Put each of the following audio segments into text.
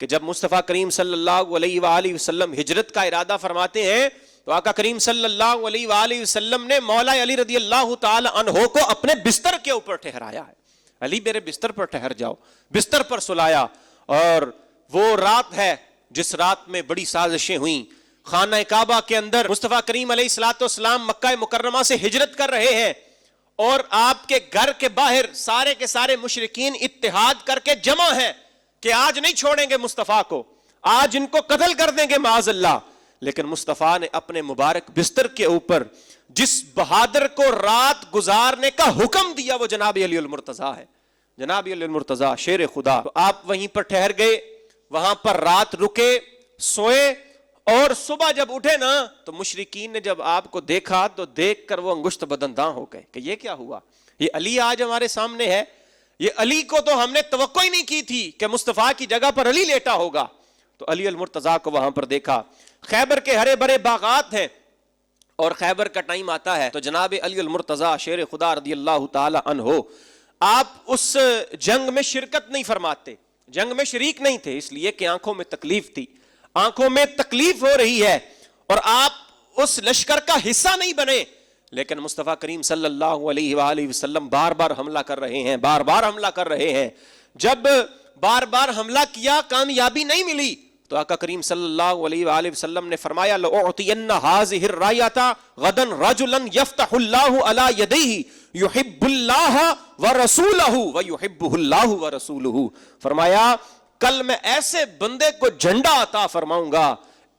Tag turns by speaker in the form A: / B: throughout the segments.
A: کہ جب مصطفیٰ کریم صلی اللہ علیہ وآلہ وسلم ہجرت کا ارادہ فرماتے ہیں تو آقا کریم صلی اللہ علیہ وآلہ وسلم نے مولا علی رضی اللہ تعالی عنہ کو اپنے بستر کے اوپر ٹھہرایا ہے. علی میرے بستر پر ٹھہر جاؤ، بستر پر سلایا. اور وہ رات ہے جس رات میں بڑی سازشیں ہوئیں. خانہ کعبہ کے اندر مصطفیٰ کریم علیہ الصلوۃ والسلام مکہ مکرمہ سے ہجرت کر رہے ہیں اور آپ کے گھر کے باہر سارے کے سارے مشرکین اتحاد کر کے جمع ہیں کہ آج نہیں چھوڑیں گے مصطفیٰ کو، آج ان کو قتل کر دیں گے معاذ اللہ. لیکن مصطفیٰ نے اپنے مبارک بستر کے اوپر جس بہادر کو رات گزارنے کا حکم دیا وہ جناب علی المرتضیٰ ہے. جناب علی المرتضیٰ شیر خدا. تو آپ وہیں پر ٹھہر گئے، وہاں پر رات رکے، سوئے، اور صبح جب اٹھے نا تو مشرکین نے جب آپ کو دیکھا تو دیکھ کر وہ انگشت بدنداں ہو گئے کہ یہ کیا ہوا، یہ علی آج ہمارے سامنے ہے. یہ علی کو تو ہم نے توقع ہی نہیں کی تھی کہ مصطفیٰ کی جگہ پر علی لیٹا ہوگا. تو علی المرتضیٰ کو وہاں پر دیکھا. خیبر کے ہرے بھرے باغات ہیں اور خیبر کا ٹائم آتا ہے تو جناب علی المرتضیٰ شیر خدا رضی اللہ تعالی عنہ آپ اس جنگ میں شرکت نہیں فرماتے، جنگ میں شریک نہیں تھے، اس لیے کہ آنکھوں میں تکلیف تھی، آنکھوں میں تکلیف ہو رہی ہے اور آپ اس لشکر کا حصہ نہیں بنے. لیکن مصطفیٰ کریم صلی اللہ علیہ وآلہ وسلم بار بار حملہ کر رہے ہیں، بار بار حملہ کر رہے ہیں. جب بار بار حملہ کیا کامیابی نہیں ملی تو آقا کریم صلی اللہ علیہ وآلہ وسلم نے فرمایا لَأُعْطِيَنَّ هَذِهِ الرَّایَةَ غَدًا رَجُلًا يَفْتَحُ اللَّهُ عَلَى يَدَيْهِ يُحِبُّ اللَّهَ وَرَسُولَهُ وَيُحِبُّهُ اللَّهُ وَرَسُولُهُ. فرمایا کل میں ایسے بندے کو جھنڈا عطا فرماؤں گا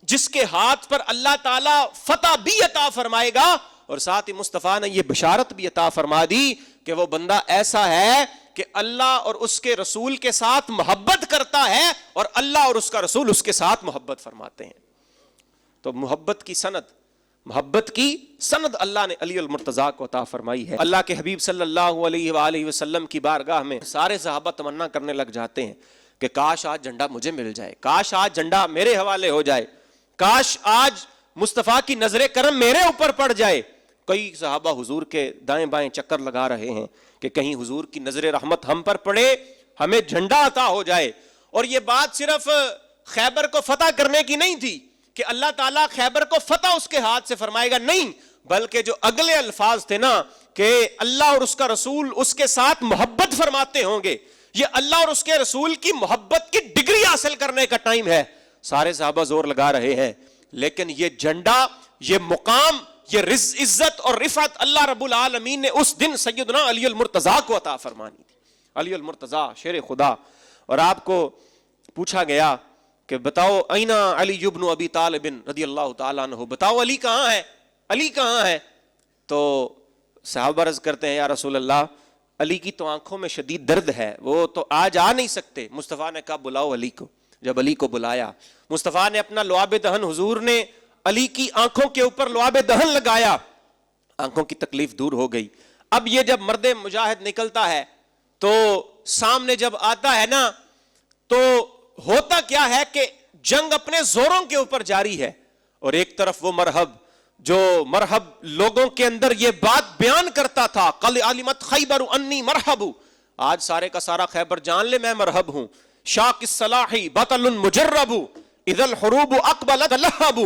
A: جس کے ہاتھ پر اللہ تعالیٰ فتح بھی عطا فرمائے گا، اور ساتھ ہی مصطفیٰ نے یہ بشارت بھی عطا فرما دی کہ وہ بندہ ایسا ہے کہ اللہ اور اس کے رسول کے ساتھ محبت کرتا ہے اور اللہ اور اس کا رسول اس کے ساتھ محبت فرماتے ہیں. تو محبت کی سند اللہ نے علی المرتضیٰ کو عطا فرمائی ہے. اللہ کے حبیب صلی اللہ علیہ وآلہ وسلم کی بارگاہ میں سارے صحابہ تمنا کرنے لگ جاتے ہیں کہ کاش آج جھنڈا مجھے مل جائے، کاش آج جھنڈا میرے حوالے ہو جائے، کاش آج مصطفیٰ کی نظر کرم میرے اوپر پڑ جائے. کئی صحابہ حضور کے دائیں بائیں چکر لگا رہے ہیں کہ کہیں حضور کی نظر رحمت ہم پر پڑے، ہمیں جھنڈا عطا ہو جائے. اور یہ بات صرف خیبر کو فتح کرنے کی نہیں تھی کہ اللہ تعالیٰ خیبر کو فتح اس کے ہاتھ سے فرمائے گا، نہیں، بلکہ جو اگلے الفاظ تھے نا کہ اللہ اور اس کا رسول اس کے ساتھ محبت فرماتے ہوں گے، یہ اللہ اور اس کے رسول کی محبت کی ڈگری حاصل کرنے کا ٹائم ہے. سارے صحابہ زور لگا رہے ہیں، لیکن یہ جھنڈا، یہ مقام، یہ عزت اور رفعت اللہ رب العالمین نے اس دن سیدنا علی المرتضیٰ کو عطا فرمانی تھی. علی المرتضیٰ شیر خدا. اور آپ کو پوچھا گیا کہ بتاؤ اینا علی ابن ابی طالب رضی اللہ تعالیٰ عنہ، بتاؤ علی کہاں ہے، علی کہاں ہے؟ تو صحابہ عرض کرتے ہیں یا رسول اللہ علی کی تو آنکھوں میں شدید درد ہے، وہ تو آج آ نہیں سکتے. مصطفیٰ نے کہا بلاؤ علی کو. جب علی کو بلایا، مصطفیٰ نے اپنا لعاب دہن، حضور نے علی کی آنکھوں کے اوپر لعاب دہن لگایا، آنکھوں کی تکلیف دور ہو گئی. اب یہ جب مرد مجاہد نکلتا ہے تو سامنے جب آتا ہے نا تو ہوتا کیا ہے کہ جنگ اپنے زوروں کے اوپر جاری ہے، اور ایک طرف وہ مرحب لوگوں کے اندر یہ بات بیان کرتا تھا قَلْ عَلِمَتْ خَيْبَرُ أَنِّي مَرْحَبُ، آج سارے کا سارا خیبر جان لے میں مرحب ہوں. شاق الصلاحی بطل مجرب اذا الحروب اقبلت لہب،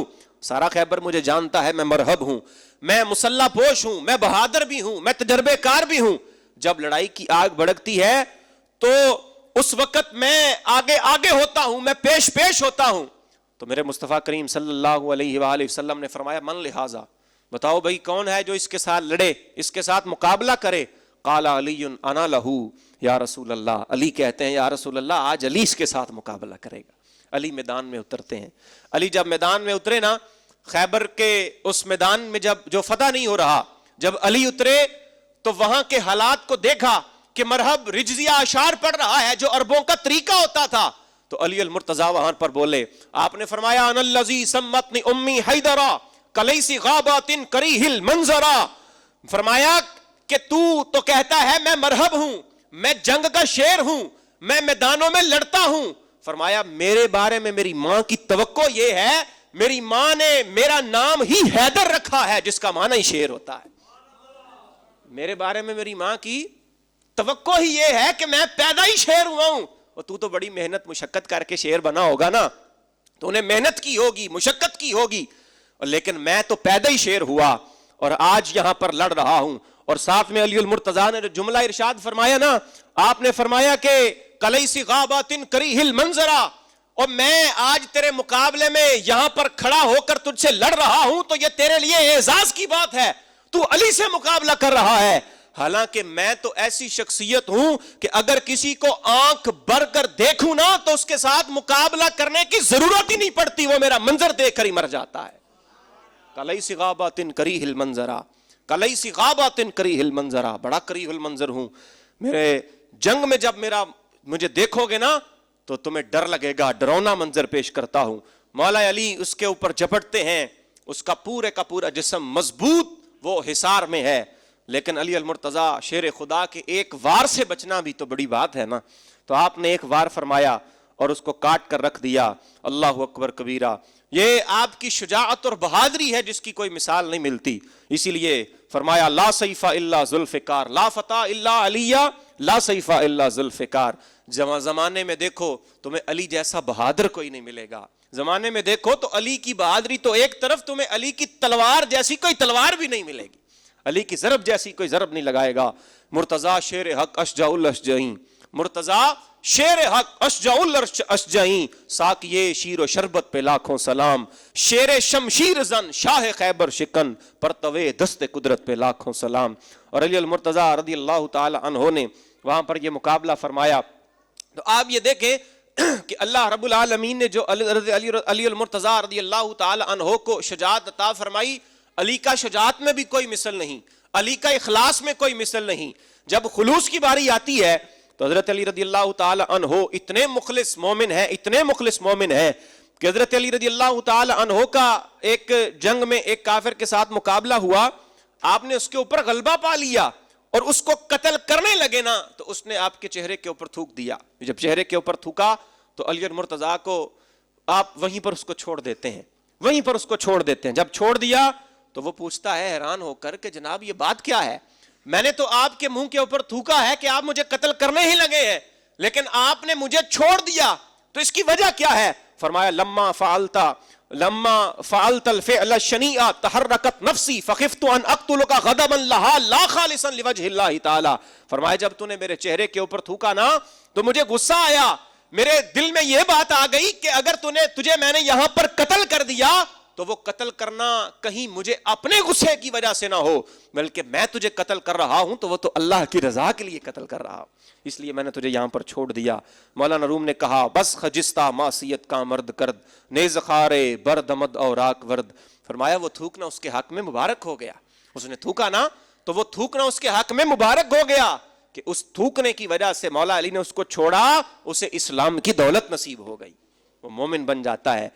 A: سارا خیبر مجھے جانتا ہے میں مرحب ہوں، میں مسلح پوش ہوں، میں بہادر بھی ہوں، میں تجربے کار بھی ہوں. جب لڑائی کی آگ بھڑکتی ہے تو اس وقت میں آگے ہوتا ہوں، میں پیش ہوتا ہوں. تو میرے مصطفیٰ کریم صلی اللہ علیہ وآلہ وسلم نے فرمایا من لہذا، بتاؤ بھائی کون ہے جو اس کے ساتھ لڑے، اس کے ساتھ مقابلہ کرے؟ قال علی انا لہو یا رسول اللہ، علی کہتے ہیں یا رسول اللہ آج علی اس کے ساتھ مقابلہ کرے گا. علی میدان میں اترتے ہیں. علی جب میدان میں اترے نا، خیبر کے اس میدان میں جو فتح نہیں ہو رہا، جب علی اترے تو وہاں کے حالات کو دیکھا کہ مرحب رجزیہ اشعار پڑھ رہا ہے جو عربوں کا طریقہ ہوتا تھا. تو علی المرتضیٰ وہاں پر بولے، آپ نے فرمایا انا الذی سمتنی امی حیدرا کلیسی غابات کریہ المنظرا، فرمایا کہ تو کہتا ہے میں مرحب ہوں، میں جنگ کا شیر ہوں، میں میدانوں میں لڑتا ہوں. فرمایا میرے بارے میں میری ماں کی توقع یہ ہے، میری ماں نے میرا نام ہی حیدر رکھا ہے جس کا معنی ہی شیر ہوتا ہے. میرے بارے میں میری ماں کی توقع ہی یہ ہے کہ میں پیدا ہی شیر ہوا ہوں، اور تو بڑی محنت مشقت کر کے شیر بنا ہوگا نا, تو انہیں محنت کی ہوگی, مشقت کی ہوگی, لیکن میں تو پیدا ہی شیر ہوا اور آج یہاں پر لڑ رہا ہوں. اور ساتھ میں علی المرتضیٰ نے جو جملہ ارشاد فرمایا نا, آپ نے فرمایا کہ کلیسی غابات کریہ المنظرا, اور میں آج تیرے مقابلے میں یہاں پر کھڑا ہو کر تجھ سے لڑ رہا ہوں تو یہ تیرے لیے اعزاز کی بات ہے, تو علی سے مقابلہ کر رہا ہے. حالانکہ میں تو ایسی شخصیت ہوں کہ اگر کسی کو آنکھ بھر کر دیکھوں نا تو اس کے ساتھ مقابلہ کرنے کی ضرورت ہی نہیں پڑتی, وہ میرا منظر دیکھ کر ہی مر جاتا ہے. کلیس غابات کریہ المنظرا, کلیس غابات کریہ المنظرا, بڑا کریہ المنظر ہوں. میرے جنگ میں جب مجھے دیکھو گے نا تو تمہیں ڈر لگے گا, ڈرونا منظر پیش کرتا ہوں. مولا علی اس کے اوپر جھپٹتے ہیں, اس کا پورے کا پورا جسم مضبوط وہ حصار میں ہے, لیکن علی المرتضیٰ شیر خدا کے ایک وار سے بچنا بھی تو بڑی بات ہے نا. تو آپ نے ایک وار فرمایا اور اس کو کاٹ کر رکھ دیا. اللہ اکبر کبیرہ, یہ آپ کی شجاعت اور بہادری ہے جس کی کوئی مثال نہیں ملتی. اسی لیے فرمایا لا سیف الا ذوالفقار, لا فتح الا علی, لا سیف الا ذوالفقار. زمانے میں دیکھو تمہیں علی جیسا بہادر کوئی نہیں ملے گا. زمانے میں دیکھو تو علی کی بہادری تو ایک طرف, تمہیں علی کی تلوار جیسی کوئی تلوار بھی نہیں ملے گی, علی کی ضرب جیسی کوئی ضرب نہیں لگائے گا. مرتضیٰ شیر حق اشجع الاشجعین, مرتضیٰ شیر حق اشجع الاشجعین, ساقیے شیر و شربت پہ لاکھوں سلام, شیر شمشیر زن شاہ خیبر شکن, پرتوے دست قدرت پہ لاکھوں سلام. اور علی المرتضیٰ رضی اللہ تعالی عنہ نے وہاں پر یہ مقابلہ فرمایا. تو آپ یہ دیکھیں کہ اللہ رب العالمین نے جو علی المرتضیٰ رضی اللہ تعالی عنہ کو شجاعت عطا فرمائی, علی کا شجاعت میں بھی کوئی مثل نہیں, علی کا اخلاص میں کوئی مثل نہیں. جب خلوص کی باری آتی ہے تو حضرت علی رضی اللہ تعالی عنہ اتنے مخلص مومن ہیں, اتنے مخلص مومن ہیں کہ حضرت علی رضی اللہ تعالی عنہ کا ایک جنگ میں ایک کافر کے ساتھ مقابلہ ہوا, آپ نے اس کے اوپر غلبہ پا لیا اور اس کو قتل کرنے لگے نا تو اس نے آپ کے چہرے کے اوپر تھوک دیا. جب چہرے کے اوپر تھوکا تو علی المرتضیٰ کو آپ وہیں پر اس کو چھوڑ دیتے ہیں, وہیں پر اس کو چھوڑ دیتے ہیں. جب چھوڑ دیا تو وہ پوچھتا ہے حیران ہو کر کہ جناب یہ بات کیا ہے, میں نے تو آپ کے منہ کے اوپر تھوکا ہے کہ آپ مجھے قتل کرنے ہی لگے ہیں, لیکن آپ نے مجھے چھوڑ دیا, تو اس کی وجہ کیا ہے؟ فرمایا لما فعلت الفعل الشنیع تحرکت نفسی فخفت ان اقتلک غضبا لها لا خالصا لوجه اللہ تعالی. فرمایا جب تو نے میرے چہرے کے اوپر تھوکا نا تو مجھے غصہ آیا, میرے دل میں یہ بات آ گئی کہ اگر تجھے میں نے یہاں پر قتل کر دیا تو وہ قتل کرنا کہیں مجھے اپنے غصے کی وجہ سے نہ ہو, بلکہ میں تجھے قتل کر رہا ہوں تو وہ تو اللہ کی رضا کے لیے قتل کر رہا ہوں, اس لیے میں نے تجھے یہاں پر چھوڑ دیا. مولانا روم نے کہا بس خجستہ معصیت کا مرد کرد نیز خارے بردمد اور راک ورد. فرمایا وہ تھوکنا اس کے حق میں مبارک ہو گیا, اس نے تھوکا نا تو وہ تھوکنا اس کے حق میں مبارک ہو گیا کہ اس تھوکنے کی وجہ سے مولا علی نے اس کو چھوڑا, اسے اسلام کی دولت نصیب ہو گئی, وہ مومن بن جاتا ہے.